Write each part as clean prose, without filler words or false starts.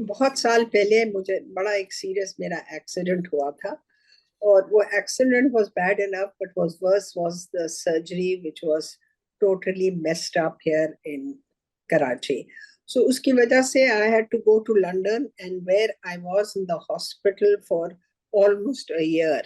बहुत साल पहले मुझे बड़ा एक सीरियस मेरा एक्सीडेंट हुआ था। और वो accident was bad enough, but was worse was the surgery which was totally messed up here in Karachi. So उसकी वजह से I had to go to London, and where I was in the hospital for almost a year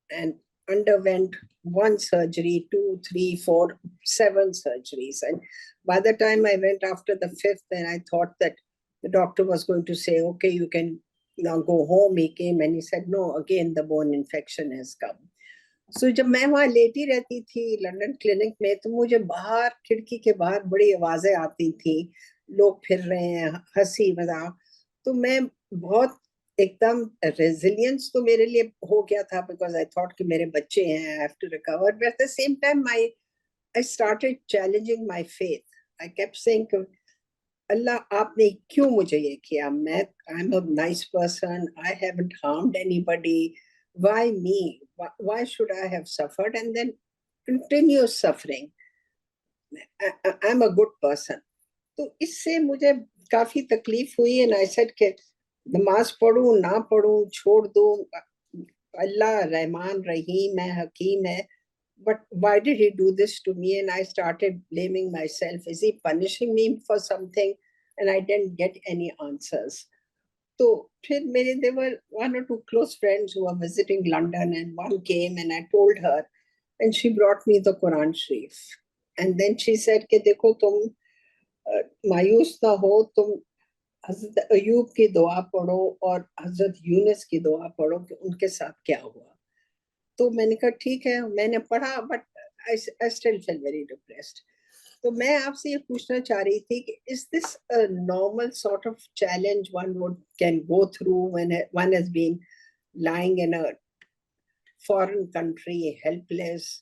and underwent one surgery, two, three, four, seven surgeries. And by the time I went after the fifth, then I thought that the doctor was going to say, okay, you can now go home. He came and he said, no, again, the bone infection has come. So जब मैं वहां लेटी रहती थी London clinic में, तो मुझे बाहर खिड़की के बाहर बड़ी आवाजें आती थी, लोग फिर रहे हैं, हंसी मजाक। तो मैं बहुत एकदम रेजिलियंस तो मेरे लिए हो गया था, बिकॉज आई थॉट कि मेरे बच्चे हैं, I have to recover. But at the same time I started challenging my faith. I kept saying, Allah आपने क्यों मुझे ये किया? मैं I am a nice person, I haven't harmed anybody, why me? Why should I have suffered and then continue suffering? I am a good person. तो इससे मुझे काफी तकलीफ हुई। एंड आई सेड के नमाज पढ़ूं ना पढ़ूं, छोड़ दूं, अल्लाह रहमान रहीम है, हकीम है। But why did he do this to me? And I started blaming myself. Is he punishing me for something? And I didn't get any answers. So फिर मेरे there were one or two close friends who were visiting London, and one came and I told her, and she brought me the Quran Sharif. And then she said कि देखो तुम मायूस ना हो, तुम हजरत अयूब की दुआ पढ़ो और हजरत यूनुस की दुआ पढ़ो कि उनके साथ क्या हुआ। तो मैंने कहा ठीक है, मैंने पढ़ा, but I still feel very depressed. तो मैं आपसे ये पूछना चाह रही थी कि is this a normal sort of challenge one would can go through when one has been lying in a foreign country, helpless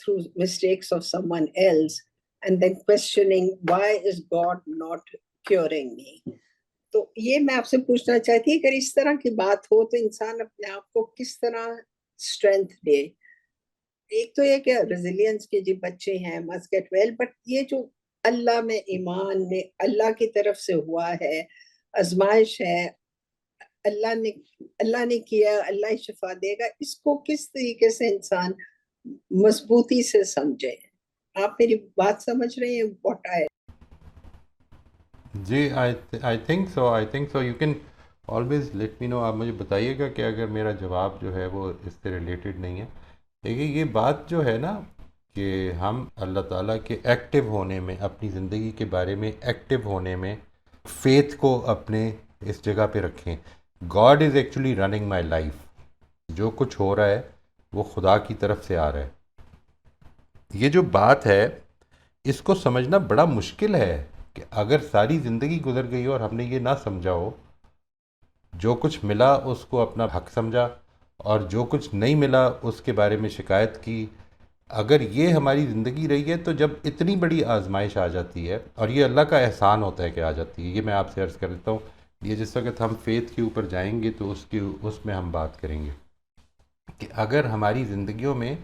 through mistakes of someone else, and then questioning why is God not curing me? तो ये मैं आपसे पूछना चाहती, अगर इस तरह की बात हो तो इंसान अपने आप को किस तरह स्ट्रेंथ दे? एक तो ये कि रेजिलियंस के जी बच्चे हैं, मस्ट गेट वेल, बट ये जो अल्लाह में ईमान में अल्लाह की तरफ से हुआ है, आजमाइश है, अल्लाह ने किया, अल्लाह ही शिफा देगा, इसको किस तरीके से इंसान मजबूती से समझे? आप मेरी बात समझ रहे हैं? व्हाट आई जी, I think so you can always let me know. आप मुझे बताइएगा कि अगर मेरा जवाब जो है वो इससे रिलेटेड नहीं है। देखिए, ये बात जो है ना कि हम अल्लाह ताला के एक्टिव होने में, अपनी ज़िंदगी के बारे में एक्टिव होने में फेथ को अपने इस जगह पे रखें। God is actually running my life. जो कुछ हो रहा है वो खुदा की तरफ से आ रहा है। ये जो बात है, इसको समझना बड़ा मुश्किल है कि अगर सारी ज़िंदगी गुजर गई और हमने ये ना समझा हो, जो कुछ मिला उसको अपना हक समझा और जो कुछ नहीं मिला उसके बारे में शिकायत की। अगर ये हमारी ज़िंदगी रही है, तो जब इतनी बड़ी आजमाइश आ जाती है, और ये अल्लाह का एहसान होता है कि आ जाती है, ये मैं आपसे अर्ज़ कर देता हूँ। ये जिस वक्त हम फेथ के ऊपर जाएंगे तो उसमें हम बात करेंगे कि अगर हमारी ज़िंदगियों में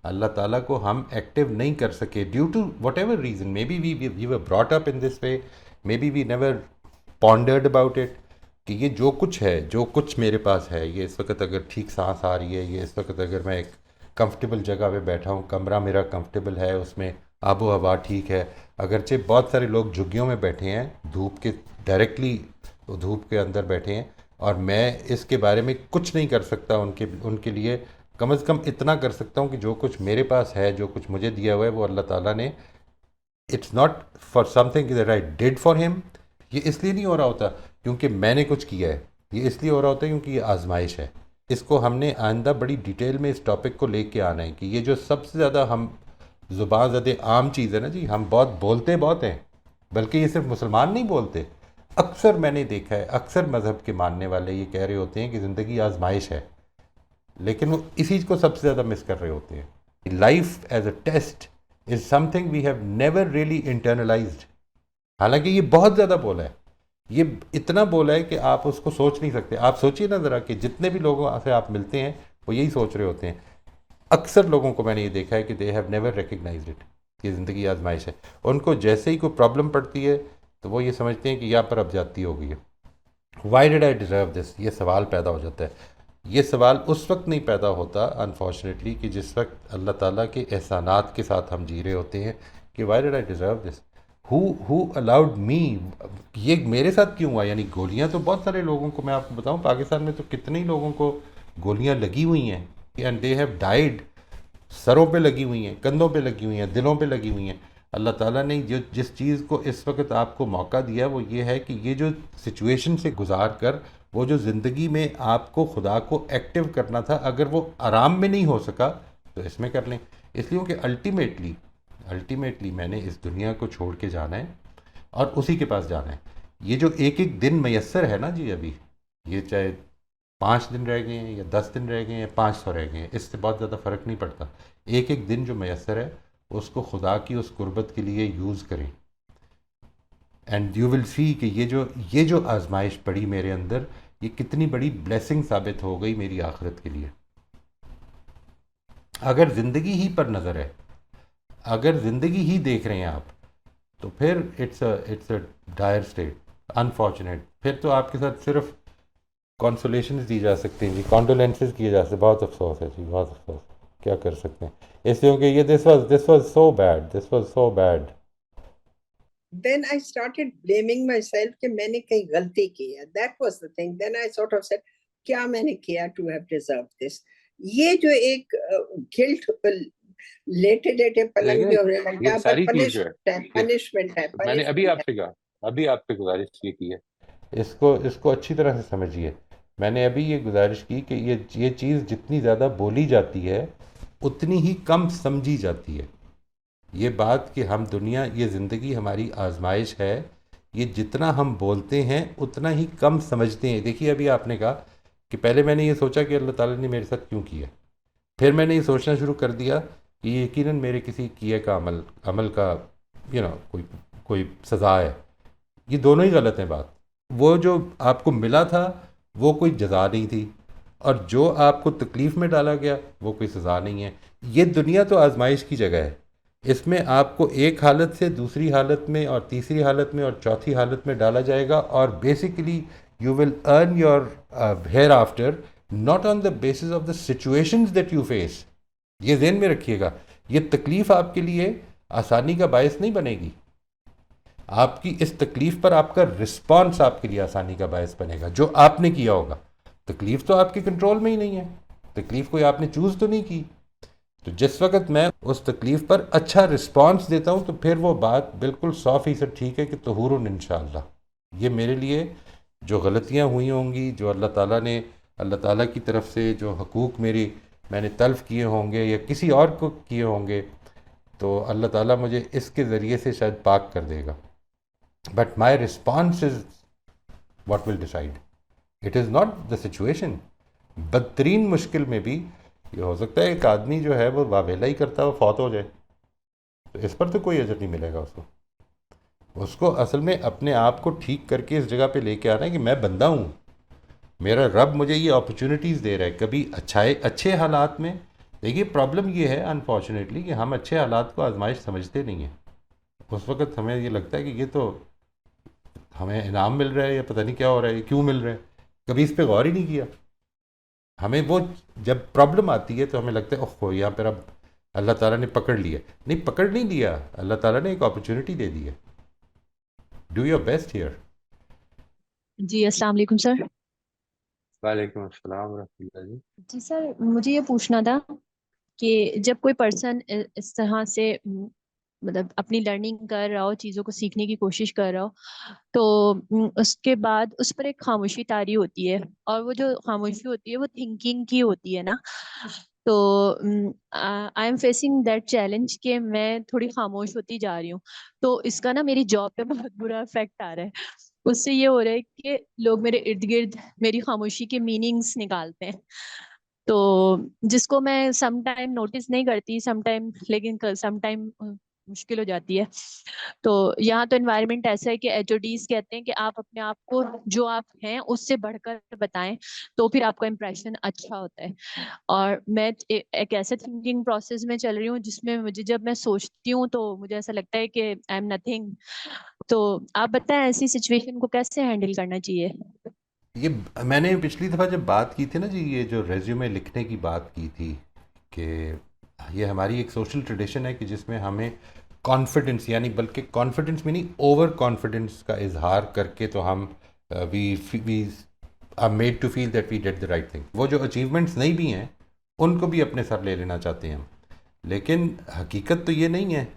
अल्लाह ताला को हम एक्टिव नहीं कर सके due to whatever reason, maybe we were brought up in this way, maybe we never pondered about it, कि ये जो कुछ है, जो कुछ मेरे पास है, ये इस वक्त अगर ठीक सांस आ रही है, ये इस वक्त अगर मैं एक कंफर्टेबल जगह पे बैठा हूँ, कमरा मेरा कंफर्टेबल है, उसमें आबो हवा ठीक है, अगरचे बहुत सारे लोग झुग्गियों में बैठे हैं, धूप के डायरेक्टली धूप के अंदर बैठे हैं, और मैं इसके बारे में कुछ नहीं कर सकता उनके उनके लिए, कम से कम इतना कर सकता हूँ कि जो कुछ मेरे पास है, जो कुछ मुझे दिया हुआ है, वो अल्लाह ताला ने, it's not for something that I did for him. ये इसलिए नहीं हो रहा होता क्योंकि मैंने कुछ किया है, ये इसलिए हो रहा होता है क्योंकि ये आजमाइश है। इसको हमने आइंदा बड़ी डिटेल में इस टॉपिक को लेके आना है कि ये जो सबसे ज़्यादा हम ज़ुबान ज़दे आम चीज़ है ना जी, हम बहुत बोलते बहुत हैं, बल्कि ये सिर्फ मुसलमान नहीं बोलते, अक्सर मैंने देखा है, अक्सर मज़हब के मानने वाले ये कह रहे होते हैं कि ज़िंदगी आजमाइश है, लेकिन वो इसी को सबसे ज़्यादा मिस कर रहे होते हैं। Life as a test is something we have never really internalised. हालांकि ये बहुत ज़्यादा बोला है, ये इतना बोला है कि आप उसको सोच नहीं सकते। आप सोचिए ना ज़रा कि जितने भी लोगों से आप मिलते हैं वो यही सोच रहे होते हैं। अक्सर लोगों को मैंने ये देखा है कि they have never recognised it, कि ज़िंदगी आजमाइश है। उनको जैसे ही कोई प्रॉब्लम पड़ती है तो वो ये समझते हैं कि यहाँ पर अब जाती हो गई है। Why did I deserve this, ये सवाल पैदा हो जाता है। ये सवाल उस वक्त नहीं पैदा होता अनफॉर्चुनेटली कि जिस वक्त अल्लाह ताला के एहसानात के साथ हम जी रहे होते हैं कि why did I deserve this, who allowed me, ये मेरे साथ क्यों हुआ। यानी गोलियां तो बहुत सारे लोगों को, मैं आपको बताऊं पाकिस्तान में तो कितने ही लोगों को गोलियां लगी हुई हैं, एंड दे हैव डाइड। सरों पे लगी हुई हैं, कंधों पे लगी हुई हैं, दिलों पे लगी हुई हैं। अल्लाह ताला ने जो जिस चीज़ को इस वक्त आपको मौका दिया वो ये है कि ये जो सिचुएशन से गुजार कर वो जो ज़िंदगी में आपको खुदा को एक्टिव करना था, अगर वो आराम में नहीं हो सका तो इसमें कर लें। इसलिए कि अल्टीमेटली अल्टीमेटली मैंने इस दुनिया को छोड़ के जाना है और उसी के पास जाना है। ये जो एक एक दिन मैसर है ना जी, अभी ये चाहे 5 दिन रह गए हैं या 10 दिन रह गए हैं या 500 रह गए हैं, इससे बहुत ज़्यादा फ़र्क नहीं पड़ता। एक एक दिन जो मैसर है उसको खुदा की उस कुर्बत के लिए यूज़ करें, एंड यू विल सी कि ये जो आजमाइश पड़ी मेरे अंदर, ये कितनी बड़ी ब्लेसिंग साबित हो गई मेरी आखिरत के लिए। अगर ज़िंदगी ही पर नज़र है, अगर ज़िंदगी ही देख रहे हैं आप, तो फिर it's a dire state, unfortunate. फिर तो आपके साथ सिर्फ कॉन्सोलेशन दी जा सकती हैं जी, कॉन्डोलेंसेज किए जा सकते। बहुत अफसोस है जी, बहुत अफसोस, क्या कर सकते हैं। इसलिए कि ये this was so bad, this was so bad. Then I started blaming myself कि मैंने कहीं गलती की है. That was the thing. Then I sort of said, क्या मैंने किया to have deserved this? ये जो एक गिल्ट लेटे लेटे पलंग लेकिन पे होने लग ये गया, पर सारी चीज जो है कि पनिशमेंट है, मैंने पनिशमेंट है. अभी आपसे गुजारिश ये की है। इसको इसको अच्छी तरह से समझिए। मैंने अभी ये गुजारिश की कि ये चीज़ जितनी ज़्यादा बोली जाती है उतनी ही कम समझी जाती है। ये बात कि हम दुनिया, ये ज़िंदगी हमारी आजमाइश है, ये जितना हम बोलते हैं उतना ही कम समझते हैं। देखिए अभी आपने कहा कि पहले मैंने ये सोचा कि अल्लाह ताला ने मेरे साथ क्यों किया, फिर मैंने ये सोचना शुरू कर दिया कि ये यकीनन मेरे किसी किए का अमल अमल का कोई कोई सज़ा है। ये दोनों ही गलत हैं बात। वो जो आपको मिला था वो कोई जज़ा नहीं थी, और जो आपको तकलीफ़ में डाला गया वो कोई सज़ा नहीं है। ये दुनिया तो आजमाइश की जगह है। इसमें आपको एक हालत से दूसरी हालत में और तीसरी हालत में और चौथी हालत में डाला जाएगा, और basically you will earn your hereafter not on the basis of the situations that you face. ये ज़हन में रखिएगा, ये तकलीफ़ आपके लिए आसानी का बायस नहीं बनेगी। आपकी इस तकलीफ़ पर आपका रिस्पॉन्स आपके लिए आसानी का बायस बनेगा, जो आपने किया होगा। तकलीफ़ तो आपके कंट्रोल में ही नहीं है, तकलीफ़ कोई आपने चूज़ तो नहीं की। तो जिस वक्त मैं उस तकलीफ़ पर अच्छा रिस्पॉन्स देता हूँ तो फिर वो बात बिल्कुल 100% ठीक है कि तहूरुन इंशाअल्लाह। ये मेरे लिए जो गलतियाँ हुई होंगी, जो अल्लाह ताला की तरफ से जो हकूक़ मैंने तल्फ़ किए होंगे या किसी और को किए होंगे, तो अल्लाह ताला मुझे इसके ज़रिए से शायद पाक कर देगा। But my response is what will decide, it is not the situation. बदतरीन मुश्किल में भी ये हो सकता है एक आदमी जो है वो वावेला ही करता है, वो फौत हो जाए, तो इस पर तो कोई अजर नहीं मिलेगा उसको। उसको असल में अपने आप को ठीक करके इस जगह पे लेके आना है कि मैं बंदा हूँ, मेरा रब मुझे ये अपॉर्चुनिटीज़ दे रहा है। कभी अच्छे हालात में, देखिए प्रॉब्लम ये है अनफॉर्चुनेटली कि हम अच्छे हालात को आजमाइश समझते नहीं हैं। उस वक़्त हमें ये लगता है कि ये तो हमें इनाम मिल रहा है या पता नहीं क्या हो रहा है, ये क्यों मिल रहा है, कभी इस पर गौर ही नहीं किया। हमें वो जब प्रॉब्लम आती है तो हमें लगता है ओह यहाँ पर अब अल्लाह ताला ने पकड़ लिया। नहीं, पकड़ नहीं लिया, अल्लाह ताला ने एक अपॉर्चुनिटी दे दी है। Do your best here. जी अस्सलाम वालेकुम सर। वालेकुम अस्सलाम रहमतुल्लाह जी। जी सर, मुझे ये पूछना था कि जब कोई पर्सन इस तरह से मतलब अपनी लर्निंग कर रहा हो, चीज़ों को सीखने की कोशिश कर रहा हो, तो उसके बाद उस पर एक खामोशी तारी होती है, और वो जो खामोशी होती है वो थिंकिंग की होती है ना। तो I am facing that challenge कि मैं थोड़ी खामोश होती जा रही हूँ। तो इसका ना मेरी जॉब पे बहुत बुरा इफेक्ट आ रहा है। उससे ये हो रहा है कि लोग मेरे इर्द गिर्द मेरी खामोशी के मीनिंग्स निकालते हैं, तो जिसको मैं सम टाइम नोटिस नहीं करती, सम टाइम, लेकिन सम टाइम मुश्किल हो जाती है। तो यहाँ तो एनवायरनमेंट ऐसा है कि एचओडीज कहते हैं कि आप अपने आप को जो आप हैं उससे बढ़कर बताएं, तो फिर आपका इम्प्रेशन अच्छा होता है। और मैं एक ऐसे थिंकिंग प्रोसेस में चल रही हूँ जिसमें मुझे, जब मैं सोचती हूँ तो मुझे ऐसा लगता है कि आई एम नथिंग। तो आप बताएं ऐसी सिचुएशन को कैसे हैंडल करना चाहिए। ये मैंने पिछली दफ़ा जब बात की थी ना जी, ये जो रेज्यूमे लिखने की बात की थी कि ये हमारी एक सोशल ट्रेडिशन है कि जिसमें हमें कॉन्फिडेंस, यानी बल्कि कॉन्फिडेंस में नहीं, ओवर कॉन्फिडेंस का इजहार करके तो हम we are made to feel that we did the right thing. वो जो अचीवमेंट्स नहीं भी हैं उनको भी अपने सर ले लेना चाहते हैं हम, लेकिन हकीकत तो ये नहीं है।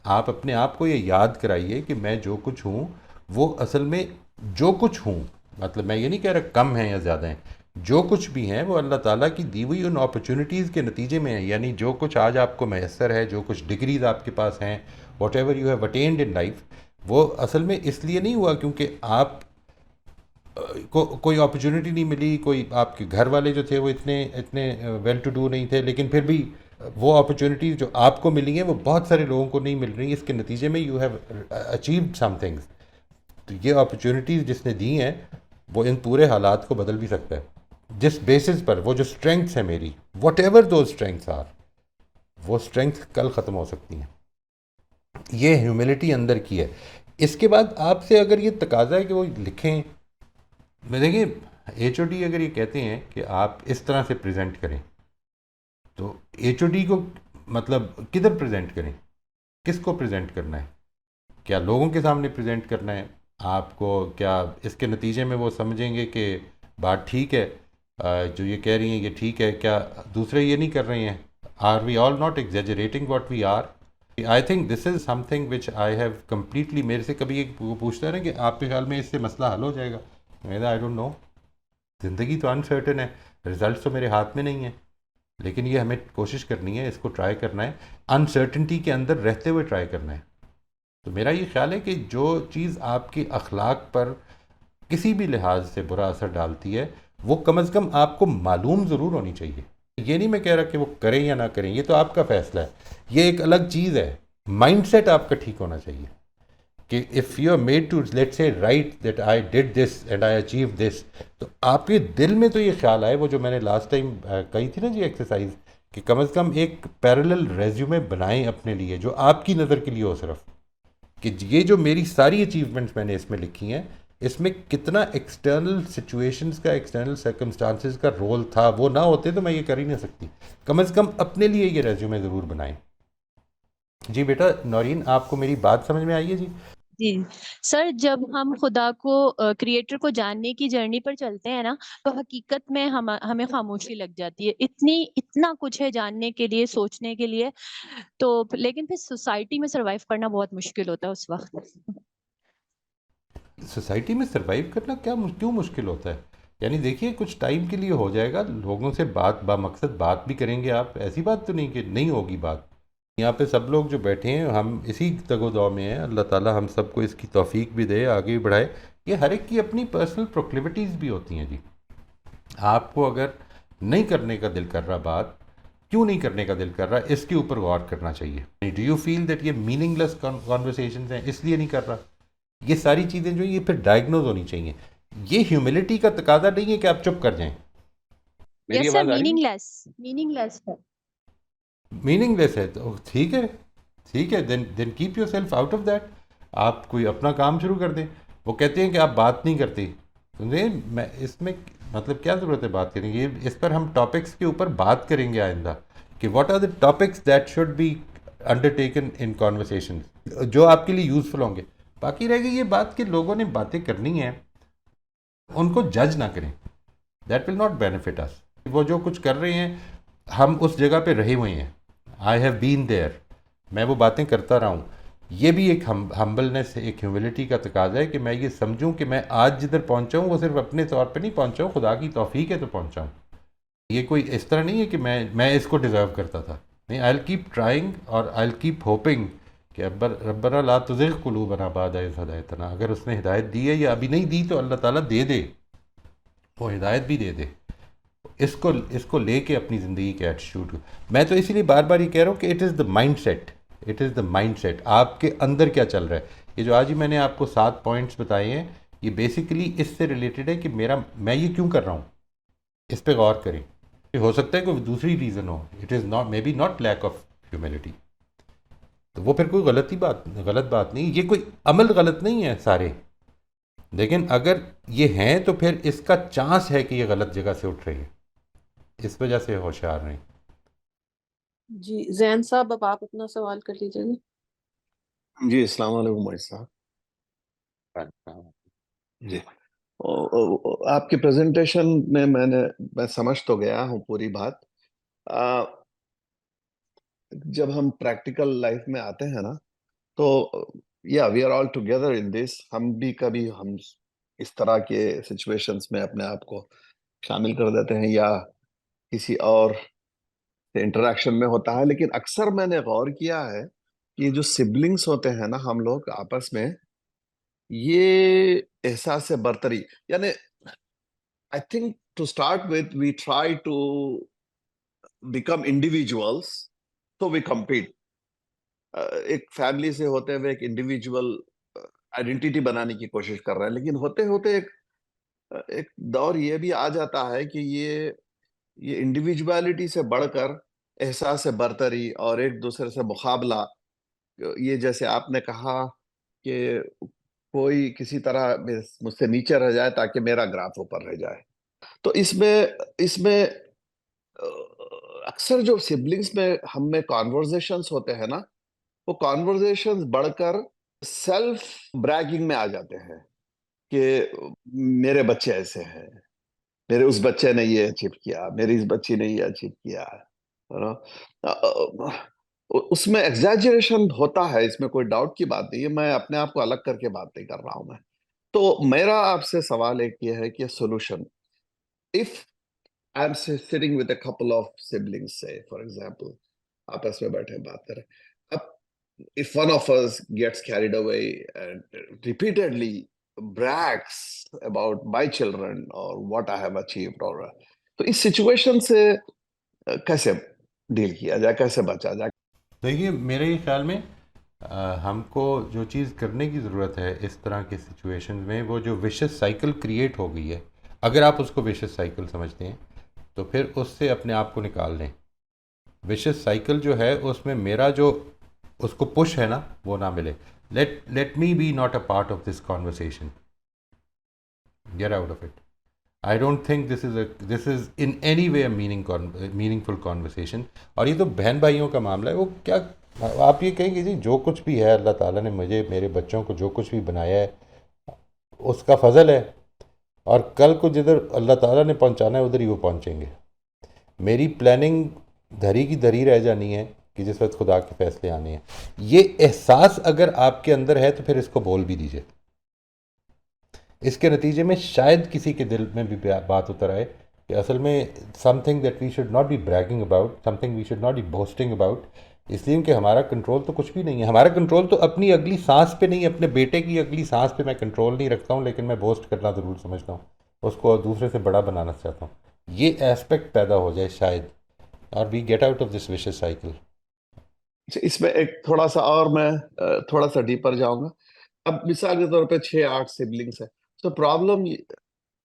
आप अपने आप को ये याद कराइए कि मैं जो कुछ हूँ वो असल में जो कुछ हूँ, मतलब मैं ये नहीं कह रहा कम है या ज़्यादा है, जो कुछ भी है वो अल्लाह ताला की दी हुई उन अपॉर्चुनिटीज़ के नतीजे में है। यानी जो कुछ आज आपको मैसर है, जो कुछ डिग्रीज़ आपके पास हैं, what ever you have attend in life, वो असल में इसलिए नहीं हुआ क्योंकि आप कोई अपॉर्चुनिटी नहीं मिली, कोई आपके घर वाले जो थे वो इतने इतने वेल टू डू नहीं थे, लेकिन फिर भी वो अपॉर्चुनिटीज़ जो आपको मिली हैं वो बहुत सारे लोगों को नहीं मिल रही। इसके नतीजे में you have achieved some things. तो ये अपॉर्चुनिटीज़ जिसने दी हैं वो इन पूरे हालात को बदल भी सकता है। जिस बेसिस पर वो जो स्ट्रेंथ्स है मेरी, वट एवर दो स्ट्रेंथ्स आर, वो स्ट्रेंथ कल ख़त्म हो सकती हैं। ये ह्यूमिलिटी अंदर की है। इसके बाद आपसे अगर ये तकाजा है कि वो लिखें, मैं देखिए HOD अगर ये कहते हैं कि आप इस तरह से प्रेजेंट करें, तो HOD को मतलब किधर प्रेजेंट करें, किसको प्रेजेंट करना है? क्या लोगों के सामने प्रेजेंट करना है आपको? क्या इसके नतीजे में वो समझेंगे कि बात ठीक है, जो ये कह रही हैं ये ठीक है? क्या दूसरे ये नहीं कर रहे हैं? Are we all not exaggerating what we are? I think this is something which I have completely, मेरे से कभी एक वो पूछता है ना कि आपके ख्याल में इससे मसला हल हो जाएगा, मेरा आई डोंट नो। ज़िंदगी तो अनसर्टन है, रिजल्ट तो मेरे हाथ में नहीं है, लेकिन ये हमें कोशिश करनी है, इसको ट्राई करना है, अनसर्टनिटी के अंदर रहते हुए ट्राई करना है। तो मेरा ये ख्याल है कि जो चीज़ आपके अखलाक पर किसी भी लिहाज से बुरा असर डालती है वो कम अज़ कम आपको मालूम ज़रूर होनी चाहिए। ये नहीं मैं कह रहा कि वो करें या ना करें, ये तो आपका फ़ैसला है, ये एक अलग चीज़ है। माइंडसेट आपका ठीक होना चाहिए कि if you are made to let से right that I did this and I achieve this, तो आपके दिल में तो ये ख्याल आए, वो जो मैंने लास्ट टाइम कही थी ना जी एक्सरसाइज, कि कम अज़ कम एक पैरेलल रेज्यूमे बनाएं अपने लिए जो आपकी नज़र के लिए हो, सिर्फ कि ये जो मेरी सारी अचीवमेंट्स मैंने इसमें लिखी हैं, इसमें कितना एक्सटर्नल सिचुएशंस का, एक्सटर्नल सर्कमस्टांसेस का रोल था, वो ना होते तो मैं ये कर ही नहीं सकती। कम से कम अपने लिए ये रेज्यूमे ज़रूर बनाएं। जी बेटा नौरीन, आपको मेरी बात समझ में आई है जी? जी सर, जब हम खुदा को, क्रिएटर को जानने की जर्नी पर चलते हैं ना, तो हकीकत में हमें खामोशी लग जाती है। इतना कुछ है जानने के लिए, सोचने के लिए, तो लेकिन फिर सोसाइटी में सरवाइव करना बहुत मुश्किल होता है उस वक्त। सोसाइटी में सरवाइव करना क्यों मुश्किल होता है? यानी देखिए कुछ टाइम के लिए हो जाएगा, लोगों से बात बामकसद बात भी करेंगे आप, ऐसी बात तो नहीं कि नहीं होगी बात। यहाँ पे सब लोग जो बैठे हैं हम इसी तगोदौ में हैं, अल्लाह ताला हम सबको इसकी तौफीक भी दे, आगे भी बढ़ाए। ये हर एक की अपनी पर्सनल प्रोक्लिविटीज़ भी होती हैं जी। आपको अगर नहीं करने का दिल कर रहा, बात क्यों नहीं करने का दिल कर रहा, इसके ऊपर गौर करना चाहिए। डू यू फील दैट ये मीनिंगलेस कॉन्वर्सेशन हैं इसलिए नहीं कर रहा? ये सारी चीज़ें जो ये फिर डायग्नोज होनी चाहिए। ये ह्यूमिलिटी का तकाजा नहीं है कि आप चुप कर जाएं। मेरी यस सर, आवाज आ रही है? मीनिंगलेस है। मीनिंगलेस है तो ठीक है, then keep yourself out of that. आप कोई अपना काम शुरू कर दें। वो कहते हैं कि आप बात नहीं करती, सुनिए मैं इसमें मतलब क्या ज़रूरत है बात करने की? इस पर हम टॉपिक्स के ऊपर बात करेंगे आइंदा कि what are the topics that should be undertaken in conversation, जो आपके लिए यूज़फुल होंगे। बाकी रह गई ये बात कि लोगों ने बातें करनी है, उनको जज ना करें, दैट विल नॉट बेनिफिट अस। वो जो कुछ कर रहे हैं हम उस जगह पे रहे हुए हैं, आई हैव बीन देयर, मैं वो बातें करता रहा हूँ। ये भी एक हम्बलनेस, एक ह्यूमिलिटी का तकाजा है कि मैं ये समझूं कि मैं आज जिधर पहुंचा हूँ वो सिर्फ अपने तौर पे नहीं पहुंचा हूँ, खुदा की तौफीक है तो पहुंचा हूँ। ये कोई इस तरह नहीं है कि मैं इसको डिज़र्व करता था, नहीं। आई विल कीप ट्राइंग और आई विल कीप होपिंग कि रब्बना ला तुज़िग़ क़ुलूबना बअद इज़ हदैतना। अगर उसने हिदायत दी है या अभी नहीं दी तो अल्लाह ताला दे दे, वो हिदायत भी दे दे। इसको लेके अपनी ज़िंदगी के एटीट्यूड को, मैं तो इसीलिए बार बार ये कह रहा हूँ कि it is the mind set, it is the mind set. आपके अंदर क्या चल रहा है? ये जो आज ही मैंने आपको 7 पॉइंट्स बताए हैं, ये बेसिकली इससे रिलेटेड है कि मैं ये क्यों कर रहा हूँ, इस पर गौर करें। हो सकता है कोई दूसरी रीज़न हो, it is not, maybe not lack of humility, तो वो फिर कोई गलत बात नहीं। ये कोई अमल गलत नहीं है सारे, लेकिन अगर ये हैं तो फिर इसका चांस है कि ये गलत जगह से उठ रही है, इस वजह से होशियार नहीं। जी जैन साहब, अब आप अपना सवाल कर लीजिएगा। जी अस्सलाम वालेकुम भाई साहब। जी आपकी प्रेजेंटेशन में मैं समझ तो गया हूँ पूरी बात। आ, जब हम प्रैक्टिकल लाइफ में आते हैं ना, तो या we are all together in this. हम भी कभी हम इस तरह के सिचुएशंस में अपने आप को शामिल कर देते हैं या किसी और से इंटरेक्शन में होता है। लेकिन अक्सर मैंने गौर किया है कि जो सिबलिंग्स होते हैं ना, हम लोग आपस में, ये एहसास बरतरी, यानी I think to start with, we try to become individuals, so we compete. एक फैमिली से होते हुए एक इंडिविजुअल आइडेंटिटी बनाने की कोशिश कर रहे हैं, लेकिन होते होते एक दौर ये भी आ जाता है कि ये इंडिविजुअलिटी से बढ़कर एहसास बरतरी और एक दूसरे से मुकाबला, ये जैसे आपने कहा कि कोई किसी तरह मुझसे नीचे रह जाए ताकि मेरा ग्राफ ऊपर रह जाए। तो इसमें इसमें अक्सर जो सिबलिंग्स में हम में कॉन्वर्जेशंस होते हैं ना, वो कॉन्वर्जेशंस बढ़कर सेल्फ ब्रैगिंग में आ जाते हैं कि मेरे बच्चे ऐसे हैं, मेरे उस बच्चे ने ये अचीव किया, मेरी इस बच्ची ने ये अचीव किया है ना। उसमें एग्जैजरेशन होता है, इसमें कोई डाउट की बात नहीं है। मैं अपने आप को अलग करके बात नहीं कर रहा हूं मैं। तो मेरा आपसे सवाल एक ये है कि solution, if I'm sitting with a couple of siblings, say, for example, आपस में बैठे बात करें। अब if one of us gets carried away and repeatedly brags about my children or what I have achieved, or तो इस situation से कैसे डील किया जाए, कैसे बचा जाए? देखिए, मेरे ख्याल में हमको जो चीज़ करने की ज़रूरत है इस तरह के सिचुएशन में, वो जो विशेस साइकिल क्रिएट हो गई है, अगर आप उसको विशेस साइकिल समझते हैं तो फिर उससे अपने आप को निकाल लें। विशेस साइकिल जो है उसमें मेरा जो उसको पुश है ना, वो ना मिले। Let me be not a part of this conversation, get out of it. I don't think this is in any way a meaningful conversation. और ये तो बहन भाइयों का मामला है। वो क्या आप ये कहेंगे जी, जो कुछ भी है अल्लाह ताला ने मुझे, मेरे बच्चों को जो कुछ भी बनाया है उसका फजल है, और कल को जिधर अल्लाह ताला ने पहुंचाना है उधर ही वो पहुंचेंगे। मेरी प्लानिंग धरी की धरी रह जानी है कि जिस वक्त खुदा के फैसले आने हैं। ये एहसास अगर आपके अंदर है तो फिर इसको बोल भी दीजिए। इसके नतीजे में शायद किसी के दिल में भी बात उतर आए कि असल में something that we should not be bragging about, something we should not be boasting about, इसलिए कि हमारा कंट्रोल तो कुछ भी नहीं है। हमारा कंट्रोल तो अपनी अगली सांस पे नहीं है, अपने बेटे की अगली सांस पे मैं कंट्रोल नहीं रखता हूँ, लेकिन मैं बोस्ट करना ज़रूर समझता हूँ, उसको दूसरे से बड़ा बनाना चाहता हूँ। ये एस्पेक्ट पैदा हो जाए शायद, और we get out of this vicious cycle. इसमें एक थोड़ा सा और मैं थोड़ा सा डीपर जाऊंगा। अब मिसाल के तौर पे 6-8 सिबलिंग्स है, तो प्रॉब्लम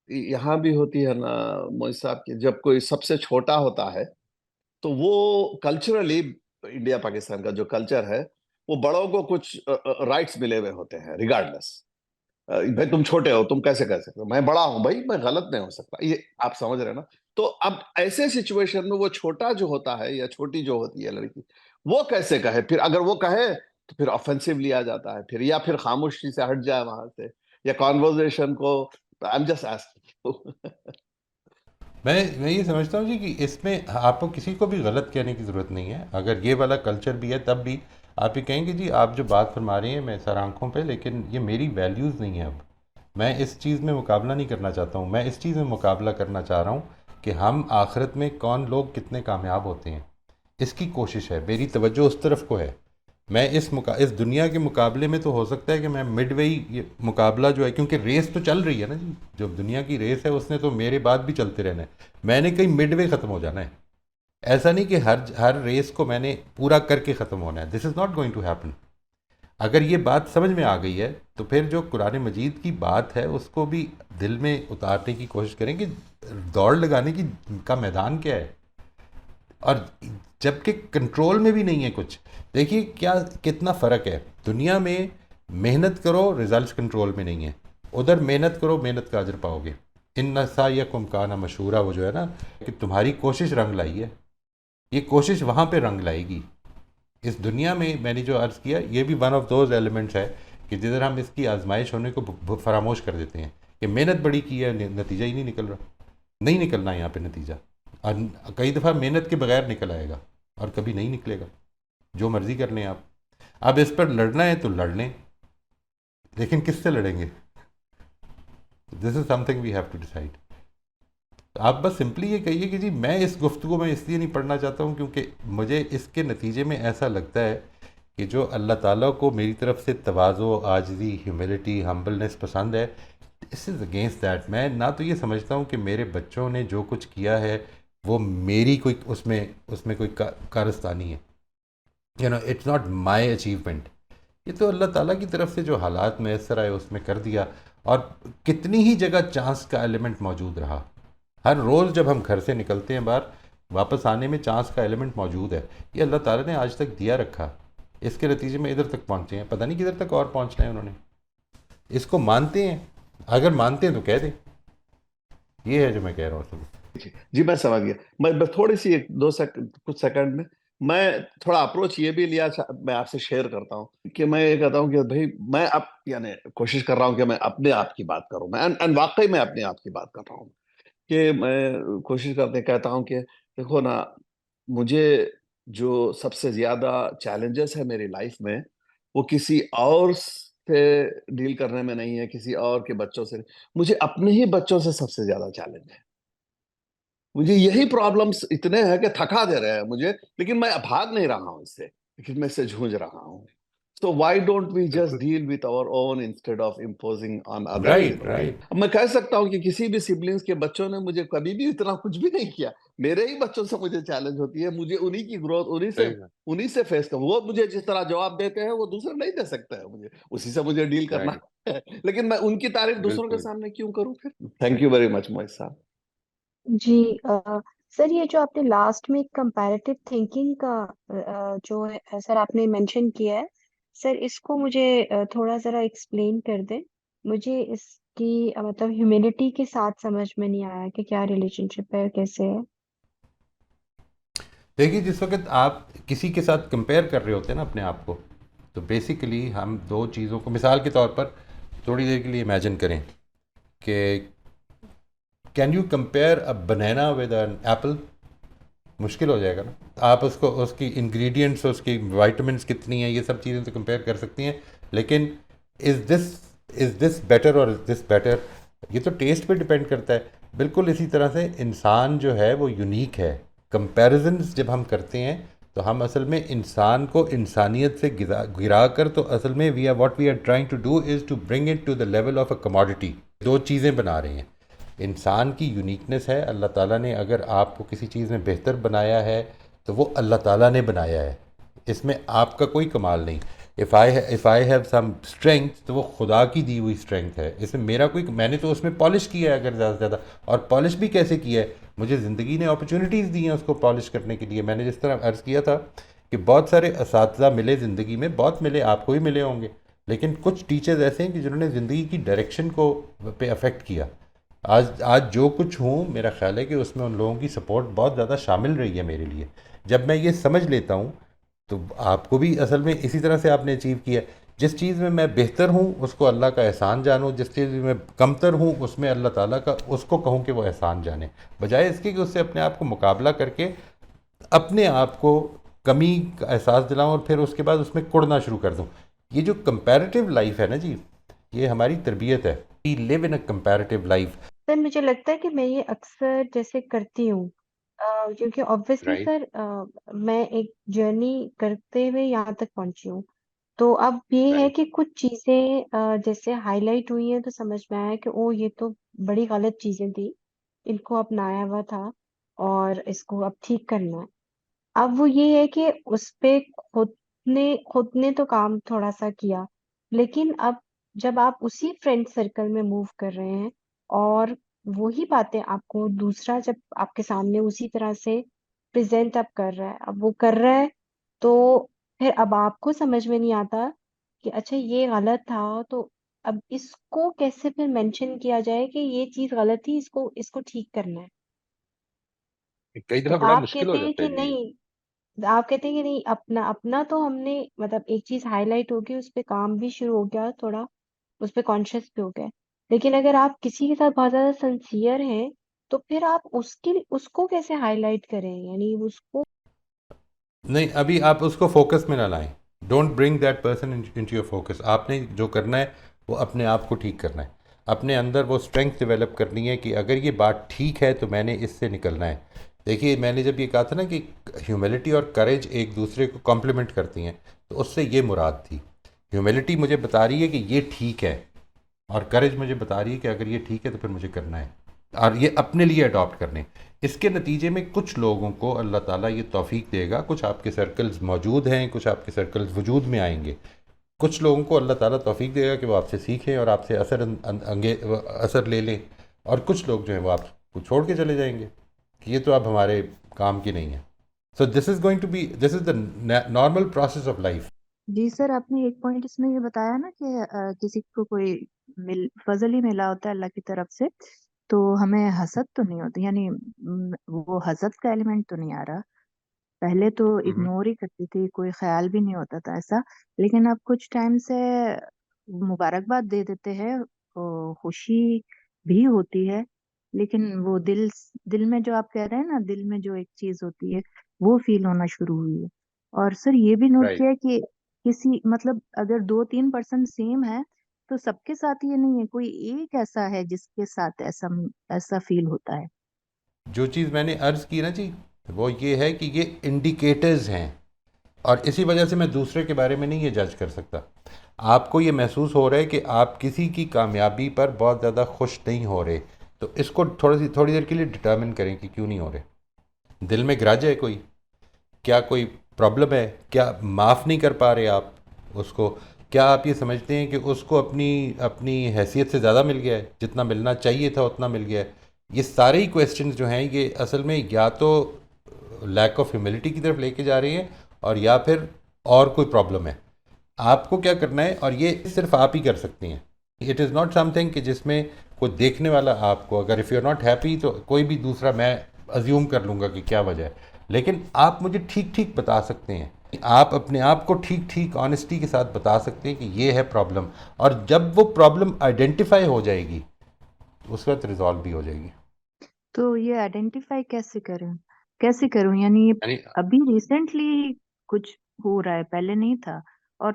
यहाँ भी होती है ना मोहित साहब, की जब कोई सबसे छोटा होता है तो वो कल्चरली, इंडिया पाकिस्तान का जो कल्चर है, वो बड़ों को कुछ राइट्स मिले हुए होते हैं रिगार्डलेस। भाई तुम छोटे हो, तुम कैसे कर सकते हो, मैं बड़ा हूं भाई, मैं गलत नहीं हो सकता, ये आप समझ रहे हैं ना। तो अब ऐसे सिचुएशन में वो छोटा जो होता है या छोटी जो होती है लड़की, वो कैसे कहे? फिर अगर वो कहे तो फिर ऑफेंसिव लिया जाता है फिर, या फिर खामोशी से हट जाए वहां से, या कॉन्वर्जेशन को, आई एम जस्ट आस्किंग। मैं ये समझता हूँ जी कि इसमें आपको किसी को भी गलत कहने की ज़रूरत नहीं है। अगर ये वाला कल्चर भी है तब भी आप ये कहेंगे जी आप जो बात फरमा रही हैं मैं सर आँखों पे, लेकिन ये मेरी वैल्यूज़ नहीं है। अब मैं इस चीज़ में मुकाबला नहीं करना चाहता हूँ, मैं इस चीज़ में मुकाबला करना चाह रहा हूँ कि हम आखिरत में कौन लोग कितने कामयाब होते हैं, इसकी कोशिश है। मेरी तवज्जो उस तरफ को है। मैं इस दुनिया के मुकाबले में तो हो सकता है कि मैं मिडवे ये मुकाबला जो है, क्योंकि रेस तो चल रही है ना जी, जो दुनिया की रेस है उसने तो मेरे बाद भी चलते रहना है। मैंने कहीं मिडवे ख़त्म हो जाना है। ऐसा नहीं कि हर रेस को मैंने पूरा करके ख़त्म होना है। This is not going to happen. अगर ये बात समझ में आ गई है तो फिर जो कुरान मजीद की बात है उसको भी दिल में उतारने की कोशिश करें कि दौड़ लगाने की का मैदान क्या है, और जबकि कंट्रोल में भी नहीं है कुछ। देखिए क्या कितना फ़र्क है। दुनिया में मेहनत करो, रिजल्ट्स कंट्रोल में नहीं है। उधर मेहनत करो, मेहनत का अजर पाओगे। इन नसायकुम काना मशहूरा, वो जो है ना कि तुम्हारी कोशिश रंग लाई है, ये कोशिश वहाँ पे रंग लाएगी। इस दुनिया में मैंने जो अर्ज़ किया, ये भी वन ऑफ दोज एलिमेंट्स है कि जिधर हम इसकी आजमाइश होने को फरामोश कर देते हैं कि मेहनत बड़ी की है, नतीजा ही नहीं निकल रहा, नहीं निकलना यहाँ पे नतीजा। और कई दफ़ा मेहनत के बगैर निकल आएगा और कभी नहीं निकलेगा, जो मर्ज़ी कर लें आप। अब इस पर लड़ना है तो लड़ लें, लेकिन किससे लड़ेंगे? This is something we have to decide. आप बस सिंपली ये कहिए कि जी मैं इस गुफ्तगू में इसलिए नहीं पढ़ना चाहता हूँ क्योंकि मुझे इसके नतीजे में ऐसा लगता है कि जो अल्लाह ताला को मेरी तरफ से तवाज़ो, आजिज़ी, ह्यूमिलिटी, हम्बलनेस पसंद है, दिस इज़ अगेंस्ट दैट। मैं ना तो ये समझता हूँ कि मेरे बच्चों ने जो कुछ किया है वो मेरी कोई उसमें उसमें कोई कारस्तानी है, इट्स नॉट माई अचीवमेंट। ये तो अल्लाह ताला की तरफ से जो हालात मैसर आए उसमें कर दिया। और कितनी ही जगह चांस का एलिमेंट मौजूद रहा। हर रोज़ जब हम घर से निकलते हैं बाहर, वापस आने में चांस का एलिमेंट मौजूद है। ये अल्लाह ताला ने आज तक दिया रखा, इसके नतीजे में इधर तक पहुँचे हैं, पता नहीं किधर तक और पहुँचना है उन्होंने। इसको मानते हैं? अगर मानते हैं तो कह दें। ये है जो मैं कह रहा हूँ। जी मैं समझ गया। मैं बस थोड़ी सी कुछ सेकंड में मैं थोड़ा अप्रोच ये भी लिया, मैं आपसे शेयर करता हूँ कि मैं ये कहता हूँ कि भाई मैं अब यानी कोशिश कर रहा हूँ कि मैं अपने आप की बात करूँ, मैं एंड वाकई में अपने आप की बात कर रहा हूँ कि मैं कोशिश करते कहता हूँ कि देखो ना, मुझे जो सबसे ज्यादा चैलेंजेस है मेरी लाइफ में, वो किसी और से डील करने में नहीं है, किसी और के बच्चों से, मुझे अपने ही बच्चों से सबसे ज्यादा चैलेंज है। मुझे यही प्रॉब्लम्स इतने हैं कि थका दे रहे हैं मुझे, लेकिन मैं भाग नहीं रहा हूं इससे, लेकिन मैं इससे जूझ रहा हूं। So why don't we just बिल्कुल deal with our own instead of imposing on others? Right right. अब मैं कह सकता हूँ कि किसी भी सिबलिंग्स के बच्चों ने मुझे कभी भी इतना कुछ भी नहीं किया। मेरे ही बच्चों से मुझे चैलेंज होती है, मुझे उन्हीं की ग्रोथ सही बात। उन्हीं से फेस कर, वो मुझे जिस तरह जवाब देते हैं वो दूसरे नहीं दे सकते हैं मुझे, उसी से मुझे डील करना राइट। है। लेकिन मैं उनकी तारीफ दूसरों के बिल्कुल सामने क्यों करूं फिर? थैंक यू वेरी मच मोहित साहब। जी सर, ये जो आपने लास्ट में कंपैरेटिव थिंकिंग का जो है सर आपने मेंशन किया है, सर इसको मुझे थोड़ा जरा एक्सप्लेन कर दें। मुझे इसकी मतलब ह्यूमैनिटी के साथ समझ में नहीं आया कि क्या रिलेशनशिप है, कैसे है। देखिए, जिस वक्त आप किसी के साथ कंपेयर कर रहे होते हैं ना अपने आप को, तो बेसिकली हम दो चीज़ों को मिसाल के तौर पर थोड़ी देर के लिए इमेजिन करें कि can you compare a banana with an apple? मुश्किल हो जाएगा ना। आप उसको उसकी इंग्रेडिएंट्स, उसकी विटामिन्स कितनी हैं, ये सब चीज़ें तो कंपेयर कर सकती हैं, लेकिन इज़ दिस बेटर और इज़ दिस बेटर, ये तो टेस्ट पे डिपेंड करता है। बिल्कुल इसी तरह से इंसान जो है वो यूनिक है। कंपैरिजन्स जब हम करते हैं तो हम असल में इंसान को इंसानियत से गिरा कर, तो असल में what we are trying to do is to bring it to the level of a commodity. दो चीज़ें बना रहे हैं। इंसान की यूनिकनेस है, अल्लाह ताला ने अगर आपको किसी चीज़ में बेहतर बनाया है तो वो अल्लाह ताला ने बनाया है, इसमें आपका कोई कमाल नहीं। If I have some strength तो वो खुदा की दी हुई स्ट्रेंथ है, इसमें मेरा कोई, मैंने तो उसमें पॉलिश किया है अगर ज़्यादा से ज़्यादा। और पॉलिश भी कैसे किया है? मुझे ज़िंदगी ने अपॉर्चुनिटीज़ दी हैं उसको पॉलिश करने के लिए। मैंने जिस तरह अर्ज़ किया था कि बहुत सारे असातिज़ा मिले ज़िंदगी में, बहुत मिले, आपको भी मिले होंगे, लेकिन कुछ टीचर्स ऐसे हैं कि जिन्होंने ज़िंदगी की डायरेक्शन को पे अफेक्ट किया। आज आज जो कुछ हूँ, मेरा ख्याल है कि उसमें उन लोगों की सपोर्ट बहुत ज़्यादा शामिल रही है मेरे लिए। जब मैं ये समझ लेता हूँ तो आपको भी असल में इसी तरह से आपने अचीव किया। जिस चीज़ में मैं बेहतर हूँ उसको अल्लाह का एहसान जानूँ, जिस चीज़ में मैं कमतर हूँ उसमें अल्लाह ताला का उसको कहूँ कि वो एहसान जाने, बजाय इसके कि उससे अपने आप को मुकाबला करके अपने आप को कमी का एहसास दिलाऊँ और फिर उसके बाद उसमें कुड़ना शुरू कर दूँ। ये जो कंपैरेटिव लाइफ है ना जी, ये हमारी तरबियत है। We live in a comparative life. Sir मुझे लगता है कि मैं ये अक्सर जैसे करती हूँ, क्योंकि ऑब्वियसली राइट। सर मैं एक जर्नी करते हुए यहाँ तक पहुंची हूँ। तो अब ये है राइट। कि कुछ चीजें जैसे हाईलाइट हुई हैं तो समझ में आया कि ओ ये तो बड़ी गलत चीजें थी, इनको अपनाया हुआ था और इसको अब ठीक करना है। अब वो ये है कि उस पे खुद ने तो काम थोड़ा सा किया, लेकिन अब जब आप उसी फ्रेंड सर्कल में मूव कर रहे हैं और वही बातें आपको दूसरा जब आपके सामने उसी तरह से प्रेजेंट अप कर रहा है, अब वो कर रहा है, तो फिर अब आपको समझ में नहीं आता कि अच्छा ये गलत था, तो अब इसको कैसे फिर मेंशन किया जाए कि ये चीज गलत थी, इसको इसको ठीक करना है। कई तो दफा बड़ा आप मुश्किल कहते हो हैं जाता कि है जी। नहीं, आप कहते हैं कि नहीं, अपना अपना तो हमने मतलब एक चीज हाईलाइट होगी, उस पे काम भी शुरू हो गया थोड़ा, उस पे कॉन्शियस भी हो गए। लेकिन अगर आप किसी के साथ बहुत ज्यादा सिंसियर हैं, तो फिर आप उसको कैसे हाईलाइट करें, यानी उसको। नहीं, अभी आप उसको फोकस में ना लाएं। Don't bring that person into your focus. आपने जो करना है वो अपने आप को ठीक करना है, अपने अंदर वो स्ट्रेंथ डेवलप करनी है कि अगर ये बात ठीक है तो मैंने इससे निकलना है। देखिए, मैंने जब ये कहा था ना कि ह्यूमिलिटी और करेज एक दूसरे को कॉम्प्लीमेंट करती हैं, तो उससे ये मुराद थी। ह्यूमिलिटी मुझे बता रही है कि ये ठीक है, और करेज मुझे बता रही है कि अगर ये ठीक है तो फिर मुझे करना है, और ये अपने लिए अडॉप्ट करने। इसके नतीजे में कुछ लोगों को अल्लाह ताला ये तौफीक देगा, कुछ आपके सर्कल्स मौजूद हैं, कुछ आपके सर्कल्स वजूद में आएंगे। कुछ लोगों को अल्लाह ताला तौफीक देगा कि वो आपसे सीखें और आपसे असर ले लें, और कुछ लोग जो हैं वो आपको छोड़ के चले जाएंगे कि ये तो अब हमारे काम की नहीं है। So this is the normal process of life. जी सर, आपने एक पॉइंट इसमें ये बताया ना कि किसी को कोई फजल ही मिला होता है अल्लाह की तरफ से, तो हमें हसद तो नहीं होती, यानी वो हसद का एलिमेंट तो नहीं आ रहा। पहले तो इग्नोर ही करती थी, कोई ख्याल भी नहीं होता था ऐसा। लेकिन अब कुछ टाइम से मुबारकबाद दे देते हैं, खुशी भी होती है। लेकिन वो दिल में जो आप कह रहे हैं ना, दिल में जो एक चीज होती है, वो फील होना शुरू हुई है। और सर ये भी नोट राइट। किया है कि किसी मतलब अगर 2-3% सेम है, तो सबके साथ ये नहीं है, कोई एक ऐसा है जिसके साथ ऐसा ऐसा फील होता है। जो चीज़ मैंने अर्ज़ की ना जी, वो ये है कि ये इंडिकेटर्स हैं, और इसी वजह से मैं दूसरे के बारे में नहीं ये जज कर सकता। आपको ये महसूस हो रहा है कि आप किसी की कामयाबी पर बहुत ज़्यादा खुश नहीं हो रहे, तो इसको थोड़ी देर के लिए डिटर्मिन करें कि क्यों नहीं हो रहे। दिल में ग्रज है कोई, क्या कोई प्रॉब्लम है, क्या माफ़ नहीं कर पा रहे आप उसको, क्या आप ये समझते हैं कि उसको अपनी अपनी हैसियत से ज़्यादा मिल गया है, जितना मिलना चाहिए था उतना मिल गया है। ये सारे ही क्वेश्चंस जो हैं ये असल में या तो लैक ऑफ ह्यूमिलिटी की तरफ लेके जा रही हैं, और या फिर और कोई प्रॉब्लम है। आपको क्या करना है, और ये सिर्फ आप ही कर सकती हैं। इट इज़ नॉट समथिंग कि जिसमें कोई देखने वाला आपको, अगर if you are not happy तो कोई भी दूसरा मैं अज्यूम कर लूँगा कि क्या वजह है, लेकिन आप मुझे ठीक ठीक बता सकते हैं। आप अपने आप को ठीक ठीक ऑनेस्टी के साथ बता सकते हैं कि ये है प्रॉब्लम, और जब वो प्रॉब्लम आइडेंटिफाई हो जाएगी उस वक्त रिजॉल्व भी हो जाएगी। तो ये आइडेंटिफाई कैसे करूं, यानी ये यानी अभी रिसेंटली कुछ हो रहा है, पहले नहीं था। और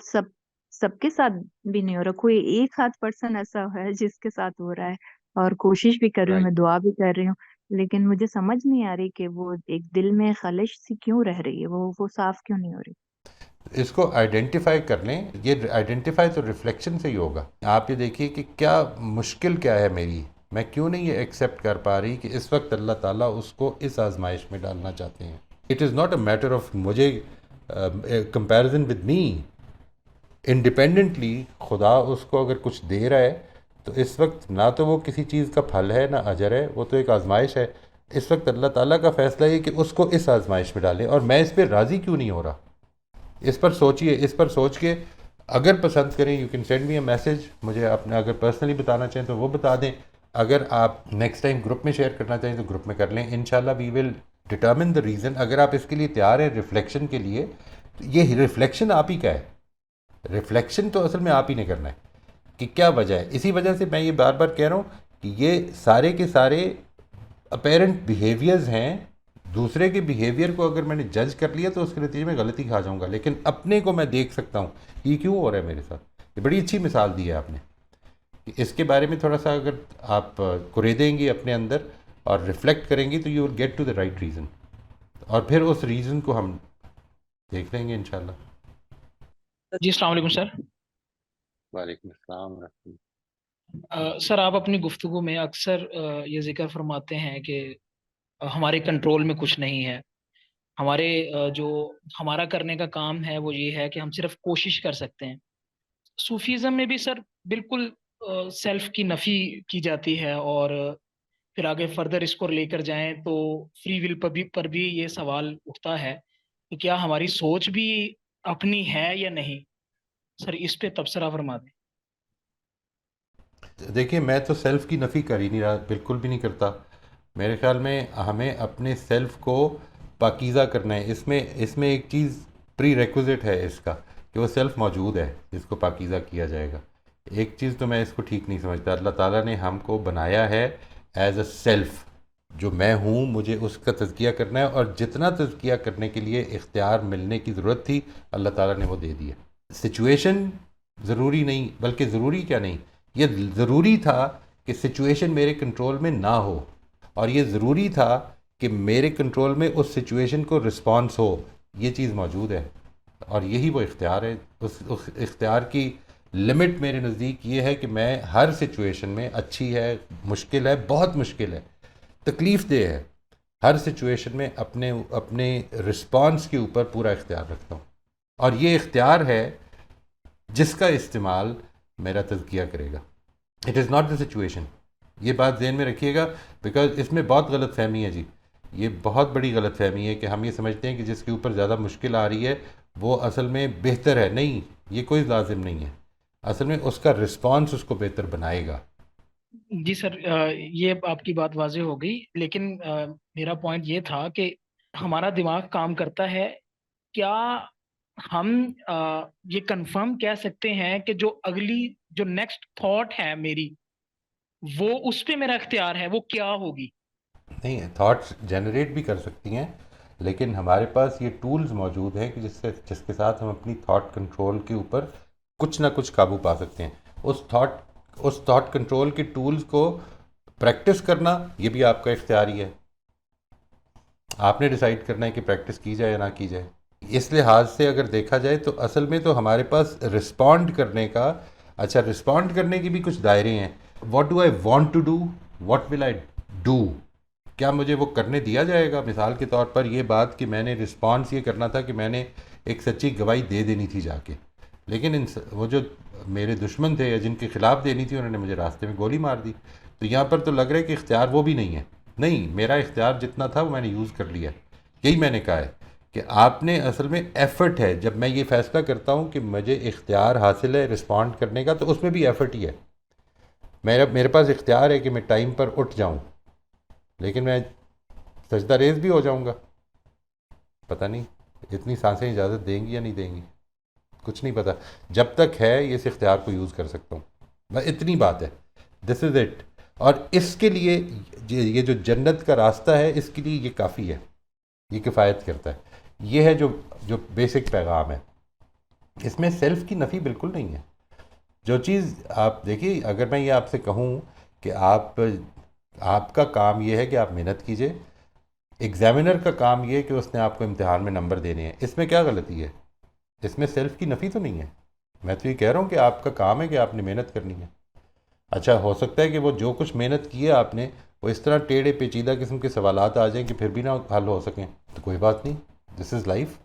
सबके साथ भी नहीं हो रहा, कोई एक आध पर्सन ऐसा है जिसके साथ हो रहा है। और कोशिश भी कर रही हूँ, राइट। मैं दुआ भी कर रही हूँ, लेकिन मुझे समझ नहीं आ रही कि वो एक दिल में खलिश सी क्यों रह रही है, वो साफ क्यों नहीं हो रही। इसको आइडेंटिफाई कर लें। ये आइडेंटिफाई तो रिफ्लेक्शन से ही होगा। आप ये देखिए कि क्या मुश्किल क्या है मेरी, मैं क्यों नहीं ये एक्सेप्ट कर पा रही कि इस वक्त अल्लाह ताला उसको इस आजमाइश में डालना चाहते हैं। It is not a matter of मुझे कंपैरिजन विद मी। इंडिपेंडेंटली खुदा उसको अगर कुछ दे रहा है तो इस वक्त ना तो वो किसी चीज़ का फल है ना अजर है, वो तो एक आजमाइश है। इस वक्त अल्लाह ताला का फ़ैसला है कि उसको इस आजमाइश में डालें, और मैं इस पर राज़ी क्यों नहीं हो रहा। इस पर सोचिए, इस पर सोच के अगर पसंद करें you can send me a message, मुझे अपने अगर पर्सनली बताना चाहें तो वो बता दें। अगर आप नेक्स्ट टाइम ग्रुप में शेयर करना चाहें तो ग्रुप में कर लें। इंशाल्लाह we will determine the reason. अगर आप इसके लिए तैयार हैं रिफ्लेक्शन के लिए, तो ये रिफ्लेक्शन आप ही का है। रिफ्लेक्शन तो असल में आप ही ने करना है कि क्या वजह है। इसी वजह से मैं ये बार बार कह रहा हूँ कि ये सारे के सारे अपेरेंट बिहेवियर्स हैं। दूसरे के बिहेवियर को अगर मैंने जज कर लिया तो उसके नतीजे में गलती खा जाऊंगा, लेकिन अपने को मैं देख सकता हूँ कि ये क्यों हो रहा है मेरे साथ। ये बड़ी अच्छी मिसाल दी है आपने। इसके बारे में थोड़ा सा अगर आप कुरेदेंगी अपने अंदर और रिफ्लेक्ट करेंगी तो you will get to the right reason, और फिर उस रीज़न को हम देख लेंगे इंशाल्लाह। जी अस्सलाम वालेकुम सर। वालेकुम अस्सलाम रहमतुल्लाह। सर आप अपनी गुफ्तगू में अक्सर ये जिक्र फरमाते हैं कि हमारे कंट्रोल में कुछ नहीं है। हमारे जो हमारा करने का काम है वो ये है कि हम सिर्फ कोशिश कर सकते हैं। सूफीज़्म में भी सर बिल्कुल सेल्फ की नफ़ी की जाती है, और फिर आगे फर्दर इसको लेकर जाएं तो फ्री विल पर भी ये सवाल उठता है कि क्या हमारी सोच भी अपनी है या नहीं। सर इस पे तबसरा फरमा दें। देखिए मैं तो सेल्फ़ की नफ़ी कर ही नहीं रहा, बिल्कुल भी नहीं करता। मेरे ख़्याल में हमें अपने सेल्फ़ को पाकीज़ा करना है। इसमें इसमें एक चीज़ प्री रिक्विज़िट है इसका, कि वो सेल्फ़ मौजूद है जिसको पाकीज़ा किया जाएगा। एक चीज़ तो मैं इसको ठीक नहीं समझता, अल्लाह ताला ने हमको बनाया है एज़ अ सेल्फ़। जो मैं हूँ मुझे उसका तज़किया करना है, और जितना तज़किया करने के लिए इख्तियार मिलने की ज़रूरत थी अल्लाह ताला ने वो दे दिया। सिचुएशन ज़रूरी नहीं, बल्कि ज़रूरी क्या नहीं, ये ज़रूरी था कि सिचुएशन मेरे कंट्रोल में ना हो, और ये ज़रूरी था कि मेरे कंट्रोल में उस सिचुएशन को रिस्पॉन्स हो। ये चीज़ मौजूद है, और यही वो इख्तियार है। उस इख्तियार की लिमिट मेरे नज़दीक ये है कि मैं हर सिचुएशन में, अच्छी है, मुश्किल है, बहुत मुश्किल है, तकलीफ़ दे है, हर सिचुएशन में अपने अपने रिस्पॉन्स के ऊपर पूरा इख्तियार रखता हूँ। और ये इख्तियार है जिसका इस्तेमाल मेरा तज़किया करेगा। It is not the situation. ये बात ज़हन में रखिएगा, बिकॉज इसमें बहुत गलत फहमी है जी। ये बहुत बड़ी गलत फहमी है कि हम ये समझते हैं कि जिसके ऊपर ज़्यादा मुश्किल आ रही है वो असल में बेहतर है। नहीं, ये कोई लाजिम नहीं है। असल में उसका रिस्पॉन्स उसको बेहतर बनाएगा। जी सर, ये आपकी बात वाज़ेह हो गई, लेकिन मेरा पॉइंट ये था कि हमारा दिमाग काम करता है। क्या हम ये कंफर्म कह सकते हैं कि जो अगली, जो नेक्स्ट थॉट है मेरी, वो उस पे मेरा इख्तियार है, वो क्या होगी? नहीं है, थॉट्स जनरेट भी कर सकती हैं, लेकिन हमारे पास ये टूल्स मौजूद हैं कि जिसके साथ हम अपनी थॉट कंट्रोल के ऊपर कुछ ना कुछ काबू पा सकते हैं। उस थॉट कंट्रोल के टूल्स को प्रैक्टिस करना ये भी आपका इख्तियार ही है। आपने डिसाइड करना है कि प्रैक्टिस की जाए या ना की जाए। इस लिहाज से अगर देखा जाए तो असल में तो हमारे पास रिस्पॉन्ड करने का, अच्छा रिस्पॉन्ड करने के भी कुछ दायरे हैं। What do I want to do, what will I do, क्या मुझे वो करने दिया जाएगा। मिसाल के तौर पर ये बात कि मैंने रिस्पॉन्स ये करना था कि मैंने एक सच्ची गवाही दे देनी थी जाके, लेकिन वो जो मेरे दुश्मन थे या जिनके ख़िलाफ़ देनी थी उन्होंने मुझे रास्ते में गोली मार दी। तो यहाँ पर तो लग रहा है कि इख्तियार वो भी नहीं है। नहीं, मेरा इख्तियार जितना था वो मैंने यूज़ कर लिया। यही मैंने कहा है कि आपने असल में एफ़र्ट है, जब मैं ये फ़ैसला करता हूँ कि मुझे इख्तियार हासिल है रिस्पॉन्ड करने का, तो उसमें भी एफ़र्ट ही है। मेरे पास इख्तियार है कि मैं टाइम पर उठ जाऊँ, लेकिन मैं सजदा रेज़ भी हो जाऊँगा। पता नहीं इतनी सांसें इजाज़त देंगी या नहीं देंगी, कुछ नहीं पता। जब तक है ये इस इख्तियार को यूज़ कर सकता हूँ, बस इतनी बात है। This is it. और इसके लिए ये जो जन्नत का रास्ता है, इसके लिए ये काफ़ी है, ये किफ़ायत करता है। ये है जो जो बेसिक पैगाम है। इसमें सेल्फ़ की नफ़ी बिल्कुल नहीं है। जो चीज़ आप देखिए, अगर मैं ये आपसे कहूँ कि आपका काम ये है कि आप मेहनत कीजिए, एग्ज़ामिनर का काम ये है कि उसने आपको इम्तिहान में नंबर देने हैं, इसमें क्या गलती है? इसमें सेल्फ़ की नफ़ी तो नहीं है। मैं तो ये कह रहा हूँ कि आपका काम है कि आपने मेहनत करनी है। अच्छा, हो सकता है कि वो जो कुछ मेहनत की है आपने, वो इस तरह टेढ़े पेचीदा किस्म के सवालात आ जाएं कि फिर भी ना हल हो सकें, तो कोई बात नहीं, दिस इज़ लाइफ।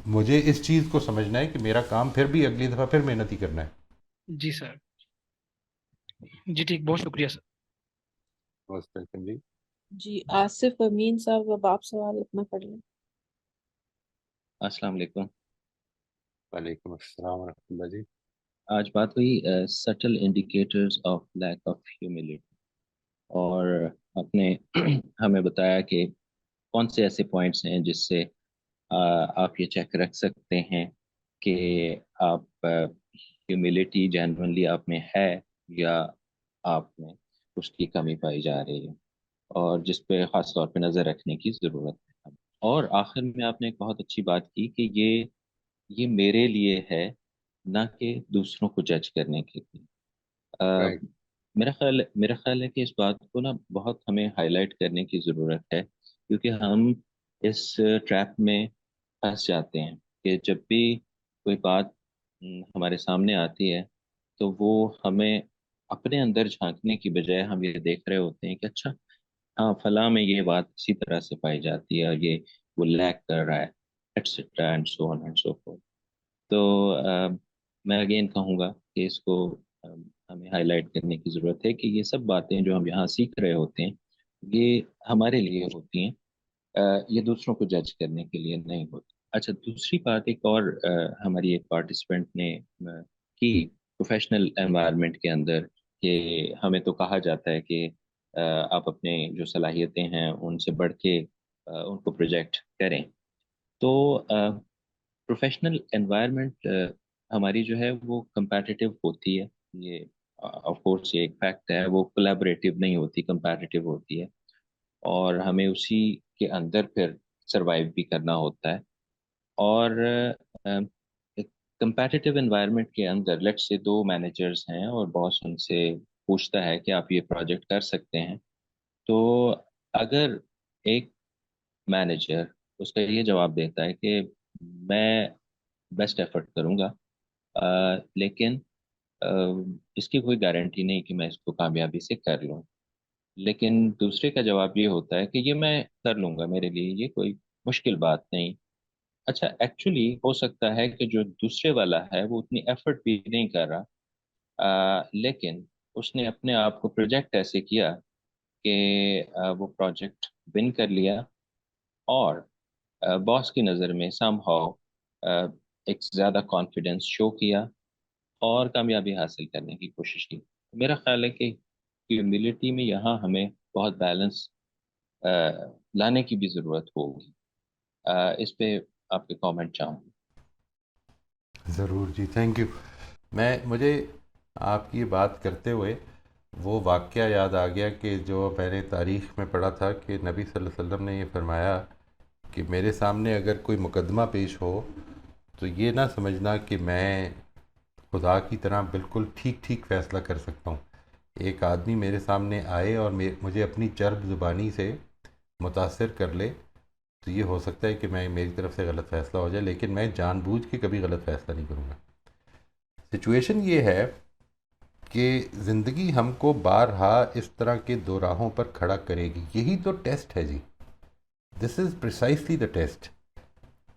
मुझे इस चीज़ को समझना है कि मेरा काम फिर भी अगली दफ़ा फिर मेहनत ही करना है। जी सर, जी ठीक, बहुत शुक्रिया सर। most welcome जी। जी आसिफ अमीन साहब, अब आप सवाल अपना पढ़ लें। अस्सलाम वालेकुम। वालेकुम अस्सलाम वरहमतुल्लाह जी। आज बात हुई subtle indicators of lack of humility, और आपने हमें बताया कि कौन से ऐसे पॉइंट्स हैं जिससे आप ये चेक रख सकते हैं कि आप ह्यूमिलिटी जेन्युइनली आप में है या आप में उसकी कमी पाई जा रही है, और जिस पे ख़ास तौर पे नज़र रखने की ज़रूरत है। और आखिर में आपने एक बहुत अच्छी बात की कि ये मेरे लिए है, ना कि दूसरों को जज करने के लिए। अ, राइट। मेरा ख्याल है कि इस बात को ना बहुत हमें हाईलाइट करने की ज़रूरत है, क्योंकि हम इस ट्रैप में फंस जाते हैं कि जब भी कोई बात हमारे सामने आती है, तो वो हमें अपने अंदर झांकने की बजाय हम ये देख रहे होते हैं कि अच्छा, हाँ फलां में ये बात इसी तरह से पाई जाती है, और ये वो लैक कर रहा है, etcetera and so on and so fourth. तो मैं अगेन कहूँगा कि इसको हमें हाईलाइट करने की ज़रूरत है कि ये सब बातें जो हम यहाँ सीख रहे होते हैं, ये हमारे लिए होती हैं, ये दूसरों को जज करने के लिए नहीं होती। अच्छा, दूसरी बात एक और हमारी एक पार्टिसिपेंट ने की, प्रोफेशनल एनवायरनमेंट के अंदर कि हमें तो कहा जाता है कि आप अपने जो सलाहियतें हैं उनसे बढ़ के उनको प्रोजेक्ट करें। तो प्रोफेशनल एनवायरनमेंट हमारी जो है वो competitive होती है। ये ऑफ कोर्स ये एक फैक्ट है, वो कोलैबोरेटिव नहीं होती, competitive होती है। और हमें उसी के अंदर फिर सरवाइव भी करना होता है। और एक competitive एनवायरनमेंट के अंदर लेट्स से दो मैनेजर्स हैं और बॉस उनसे पूछता है कि आप ये प्रोजेक्ट कर सकते हैं। तो अगर एक मैनेजर उसका ये जवाब देता है कि मैं बेस्ट एफर्ट करूंगा, लेकिन इसकी कोई गारंटी नहीं कि मैं इसको कामयाबी से कर लूँ। लेकिन दूसरे का जवाब ये होता है कि ये मैं कर लूंगा, मेरे लिए ये कोई मुश्किल बात नहीं। अच्छा, एक्चुअली हो सकता है कि जो दूसरे वाला है वो उतनी एफर्ट भी नहीं कर रहा, लेकिन उसने अपने आप को प्रोजेक्ट ऐसे किया कि वो प्रोजेक्ट विन कर लिया और बॉस की नज़र में समहाउ एक ज़्यादा कॉन्फिडेंस शो किया और कामयाबी हासिल करने की कोशिश की। मेरा ख्याल है कि ह्यूमिलिटी में यहाँ हमें बहुत बैलेंस लाने की भी ज़रूरत होगी। इस पे आपके कमेंट चाहूँगी। ज़रूर जी, थैंक यू। मुझे आपकी ये बात करते हुए वो वाक़या याद आ गया कि जो मैंने तारीख़ में पढ़ा था कि नबी सल्लल्लाहु अलैहि वसल्लम ने ये फरमाया कि मेरे सामने अगर कोई मुकदमा पेश हो तो ये ना समझना कि मैं खुदा की तरह बिल्कुल ठीक ठीक फ़ैसला कर सकता हूँ। एक आदमी मेरे सामने आए और मुझे अपनी चर्ब ज़ुबानी से मुतासर कर ले तो ये हो सकता है कि मेरी तरफ से गलत फ़ैसला हो जाए, लेकिन मैं जानबूझ के कभी गलत फ़ैसला नहीं करूँगा। सिचुएशन ये है कि ज़िंदगी हमको बारहा इस तरह के दो राहों पर खड़ा करेगी। यही तो टेस्ट है जी, this is precisely the test.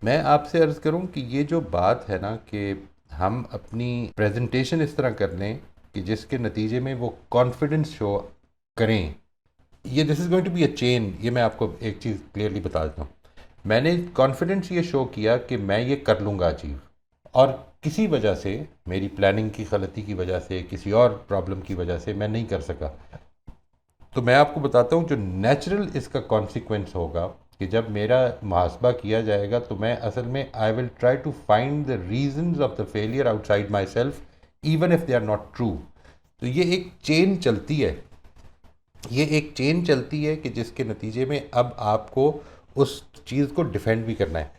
मैं आपसे अर्ज़ करूं कि ये जो बात है ना कि हम अपनी प्रेजेंटेशन इस तरह कर लें कि जिसके नतीजे में वो कॉन्फिडेंस शो करें, ये this is going to be a chain. ये मैं आपको एक चीज़ क्लियरली बता देता हूँ। मैंने कॉन्फिडेंस ये शो किया कि मैं ये कर लूँगा अचीव, और किसी वजह से, मेरी प्लानिंग की गलती की वजह से, किसी और प्रॉब्लम की वजह से मैं नहीं कर सका। तो मैं आपको बताता हूँ जो नेचुरल इसका कॉन्सिक्वेंस होगा कि जब मेरा मुहासबा किया जाएगा तो मैं असल में I will try to find the reasons of the failure outside myself even if they are not true. तो ये एक चेन चलती है, ये एक चेन चलती है कि जिसके नतीजे में अब आपको उस चीज़ को डिफेंड भी करना है।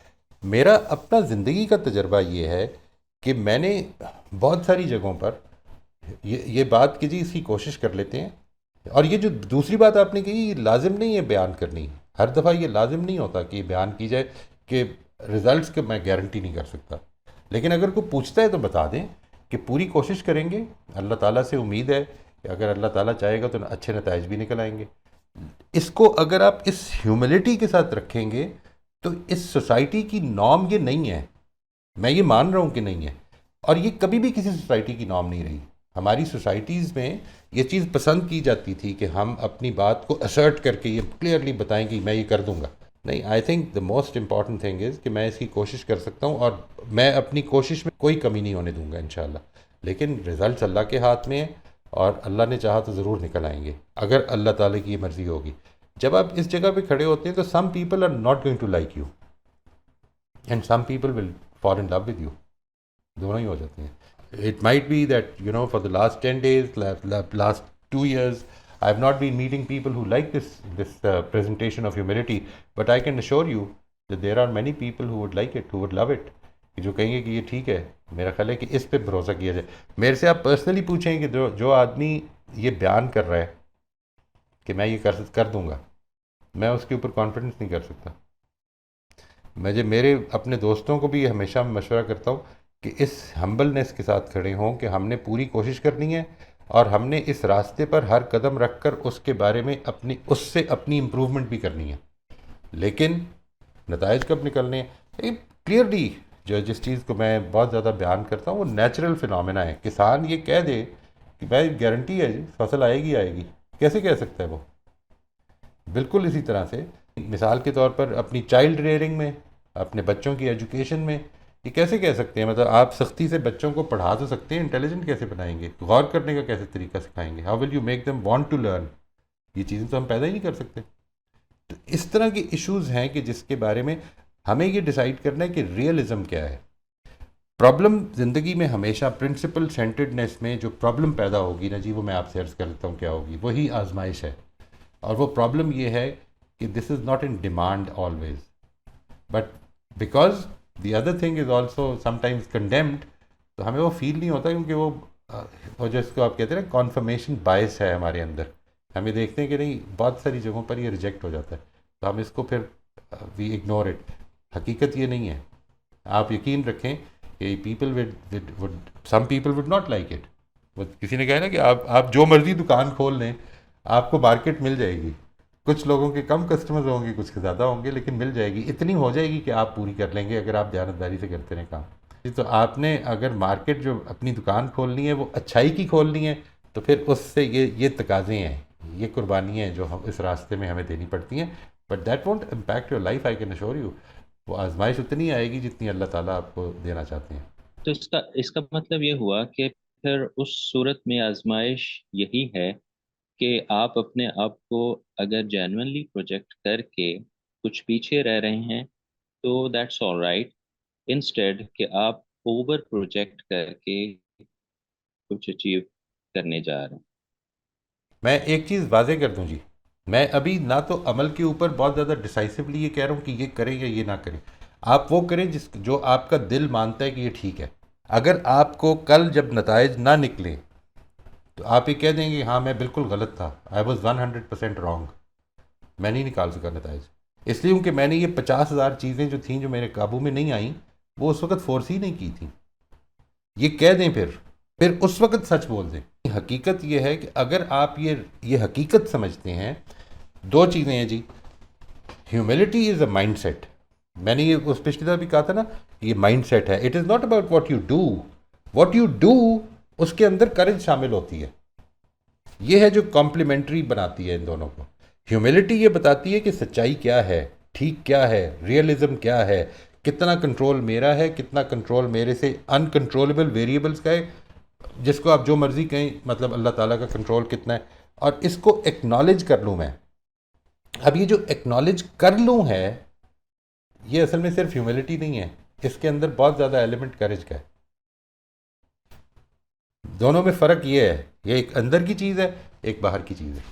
मेरा अपना ज़िंदगी का तजर्बा ये है कि मैंने बहुत सारी जगहों पर ये बात कि जी इसकी कोशिश कर लेते हैं। और ये जो दूसरी बात आपने कही, लाजिम नहीं है बयान करनी, हर दफ़ा ये लाजिम नहीं होता कि बयान की जाए कि रिज़ल्ट्स के मैं गारंटी नहीं कर सकता। लेकिन अगर कोई पूछता है तो बता दें कि पूरी कोशिश करेंगे। अल्लाह ताला से उम्मीद है कि अगर अल्लाह ताला चाहेगा तो अच्छे नताइज भी निकल आएंगे। इसको अगर आप इस ह्यूमिलिटी के साथ रखेंगे तो इस सोसाइटी की नॉर्म ये नहीं है, मैं ये मान रहा हूँ कि नहीं है, और ये कभी भी किसी सोसाइटी की नॉर्म नहीं रही। हमारी सोसाइटीज़ में ये चीज़ पसंद की जाती थी कि हम अपनी बात को असर्ट करके ये क्लियरली बताएं कि मैं ये कर दूंगा। नहीं, I think the most important thing is कि मैं इसकी कोशिश कर सकता हूँ और मैं अपनी कोशिश में कोई कमी नहीं होने दूंगा इंशाल्लाह। लेकिन रिज़ल्ट अल्लाह के हाथ में है और अल्लाह ने चाहा तो ज़रूर निकल आएंगे अगर अल्लाह ताला की ये मर्ज़ी होगी। जब आप इस जगह पे खड़े होते हैं तो some people are not going to like you and some people will fall in love with you, दोनों ही हो जाते हैं। It might be that, you know, for the last 10 days, last 2 years, I have not been meeting people who like this presentation of humility, but I can assure you that there are many people who would like it, who would love it, कि जो कहेंगे कि ये ठीक है। मेरा ख्याल है कि इस पे भरोसा किया जाए। मेरे से आप पर्सनली पूछें कि जो आदमी ये बयान कर रहा है कि मैं ये कर दूंगा, मैं उसके ऊपर कॉन्फिडेंस नहीं कर सकता। मेरे अपने दोस्तों को भी हमेशा मशवरा करता हूँ कि इस हम्बलनेस के साथ खड़े हों कि हमने पूरी कोशिश करनी है और हमने इस रास्ते पर हर कदम रख कर उसके बारे में उससे अपनी इम्प्रूवमेंट भी करनी है। लेकिन नताइज कब निकलने हैं क्लियरली, जिस चीज़ को मैं बहुत ज़्यादा बयान करता हूँ वो नेचुरल फिनोमेना है। किसान ये कह दे कि भाई गारंटी है जी फसल आएगी आएगी, कैसे कह सकता है वो? बिल्कुल इसी तरह से मिसाल के तौर पर अपनी चाइल्ड रेयरिंग में, अपने बच्चों की एजुकेशन में ये कैसे कह सकते हैं? मतलब आप सख्ती से बच्चों को पढ़ा तो सकते हैं, इंटेलिजेंट कैसे बनाएंगे? गौर करने का कैसे तरीका सिखाएंगे? How will you make them want to learn? ये चीज़ें तो हम पैदा ही नहीं कर सकते। तो इस तरह के इश्यूज़ हैं कि जिसके बारे में हमें ये डिसाइड करना है कि रियलिज़म क्या है। प्रॉब्लम ज़िंदगी में हमेशा प्रिंसिपल सेंटर्डनेस में जो प्रॉब्लम पैदा होगी ना जी, वो मैं आपसे अर्ज़ करता हूँ क्या होगी, वही आजमाइश है। और वो प्रॉब्लम ये है कि this is not in demand always, but because the other thing is also sometimes condemned, तो हमें वो फील नहीं होता, क्योंकि वो जो इसको आप कहते हैं ना कॉन्फर्मेशन बायस है हमारे अंदर। हमें देखते हैं कि नहीं, बहुत सारी जगहों पर ये रिजेक्ट हो जाता है, तो हम इसको फिर वी इग्नोर इट। हकीकत ये नहीं है। आप यकीन रखें कि people would some people would not like it. वो किसी ने कहा ना कि आप जो मर्जी दुकान खोल लें, आपको मार्केट मिल जाएगी। कुछ लोगों के कम कस्टमर्स होंगे, कुछ के ज़्यादा होंगे, लेकिन मिल जाएगी, इतनी हो जाएगी कि आप पूरी कर लेंगे अगर आप ध्यानदारी से करते रहें काम। तो आपने अगर मार्केट जो अपनी दुकान खोलनी है वो अच्छाई की खोलनी है, तो फिर उससे ये तकाज़े हैं, ये कुर्बानियाँ हैं जो हम इस रास्ते में हमें देनी पड़ती हैं। But that won't impact your life, I can assure you. वो आजमाइश उतनी आएगी जितनी अल्लाह ताला आपको देना चाहते हैं। तो इसका मतलब ये हुआ कि फिर उस सूरत में आजमाइश यही है कि आप अपने आप को अगर जेन्युइनली प्रोजेक्ट करके कुछ पीछे रह रहे हैं तो दैट्स ऑल राइट, इंस्टेड कि आप ओवर प्रोजेक्ट करके कुछ अचीव करने जा रहे हैं। मैं एक चीज़ वाजे कर दूं जी, मैं अभी ना तो अमल के ऊपर बहुत ज़्यादा डिसाइसिवली ये कह रहा हूँ कि ये करें या ये ना करें। आप वो करें जो आपका दिल मानता है कि ये ठीक है। अगर आपको कल जब नताइज ना निकले तो आप ये कह देंगे हाँ मैं बिल्कुल गलत था, आई वॉज 100% रॉन्ग, मैं नहीं निकाल सका नताइज, इसलिए क्योंकि मैंने ये 50,000 चीज़ें जो थीं जो मेरे काबू में नहीं आई, वो उस वक्त फोर्स ही नहीं की थी। ये कह दें, फिर उस वक्त सच बोल दें। हकीकत ये है कि अगर आप ये हकीकत समझते हैं, दो चीज़ें हैं जी। Humility is a mindset. मैंने ये उस पिछली दफ़ा भी कहा था ना, ये माइंड सेट है। It is not about what you do उसके अंदर करेज शामिल होती है। ये है जो कॉम्प्लीमेंट्री बनाती है इन दोनों को। ह्यूमिलिटी ये बताती है कि सच्चाई क्या है, ठीक क्या है, रियलिज्म क्या है, कितना कंट्रोल मेरा है, कितना कंट्रोल मेरे से अनकंट्रोलेबल वेरिएबल्स का है, जिसको आप जो मर्ज़ी कहें, मतलब अल्लाह ताला का कंट्रोल कितना है, और इसको एक्नॉलेज कर लूँ मैं। अब ये जो एक्नॉलेज कर लूँ है, ये असल में सिर्फ ह्यूमिलिटी नहीं है, इसके अंदर बहुत ज़्यादा एलिमेंट करेज का है। दोनों में फ़र्क ये है, ये एक अंदर की चीज़ है, एक बाहर की चीज़ है।